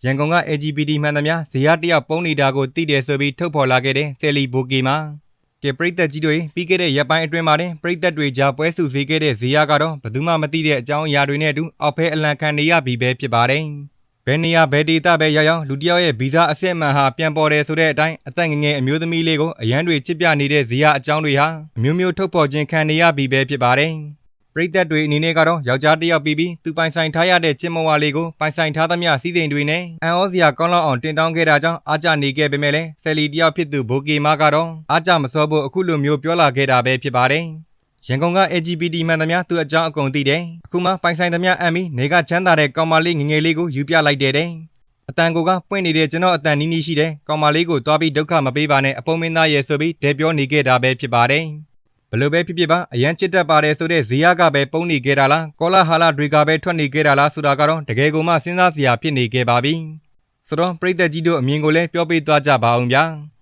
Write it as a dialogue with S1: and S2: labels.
S1: ရန်ကုန်က LGBT မှန်သမျှဇေယျတယောက်ပုံနေတာကိုသိတယ်ဆိုပြီးထုတ်ဖော်လာခဲ့တဲ့ဆယ်လီဘိုကေမှာကဲပရိသတ်ကြီးတွေပြီးခဲ့တဲ့ရက်ပိုင်းအတွင်းမှာပရိသတ်တွေကြားပွဲစုစည်းခဲ့တဲ့ဇေယျကတော့ဘယ်သူမှမသိတဲ့အကြောင်းအရာတွေနဲ့အတူအောက်ဖဲအလံခံနေရပြီပဲဖြစ်ပါတယ်။ဘယ်နေရာဘယ်ဒေသပဲရောက်လူတယောက်ရဲ့ဗီဇအစစ်အမှန်ဟာပြန်ပေါ်တယ်ဆိုတဲ့အတိုင်းအသက်ငယ်ငယ်အမျိုးသမီးလေးကိုအရန်တွေချစ်ပြနေတဲ့ဇေယျအကြောင်းတွေဟာအမျိုးမျိုးထုတ်ဖော်ခြင်းခံနေရပြီပဲဖြစ်ပါတယ်။ပရိသတ်တွေအနေနဲ့ကတော့ယောက်ျားတစ်ယောက်ပြီးသူပိုင်ဆိုင်ထားရတဲ့ချစ်မဝလေးကိုပိုင်ဆိုင်ထားသမျှစီးစိမ်တွေနဲ့အံ့ဩစရာကောင်းလောက်အောင်တင်တောင်းခဲ့တာကြောင့်အားကြနေခဲ့ပေမဲ့လည်းဆယ်လီတစ်ယောက်ဖြစ်သူဘိုကေမာကတော့အားကြမစောဖို့အခုလိုမျိုးပြောလာခဲ့တာပဲဖြစ်ပါတယ်။ရန်ကုန်က LGBT မှန်သမျှသူအကြောင်းအကုန်သိတယ်။အခုမှပိုင်ဆိုင်သမျှအံ့ပြီးနေကချမ်းသာတဲ့ကောင်မလေးငငယ်လေးကိုယူပြလိုက်တဲ့အတန်ကိုကပွင့်နေတဲ့ကျွန်တော်အတန်နီးနီးရှိတယ်။ကောင်မလေးကိုတွားပြီးဒုက္ခမပေးပါနဲ့အပုံမင်းသားရဲ့ဆိုပြီးတဲပြောနေခဲ့တာပဲဖြစ်ပါတယ်။ဘလို့ပဲဖြစ်ဖြစ်ပါအရန်ချစ်တတ်ပါတယ်ဆိုတဲ့ဇေယျကပဲပုံနေခဲ့တာလားကောလာဟာလာတွေကပဲထွက်နေခဲ့တာလားဆိုတာကတော့တကယ်ကိုမှစဉ်းစားစရာဖြစ်နေခဲ့ပါပြီ။ဆိုတော့ပရိသတ်ကြီးတို့အမြင်ကိုလည်းပြောပြသွားကြပါအောင်ဗျာ။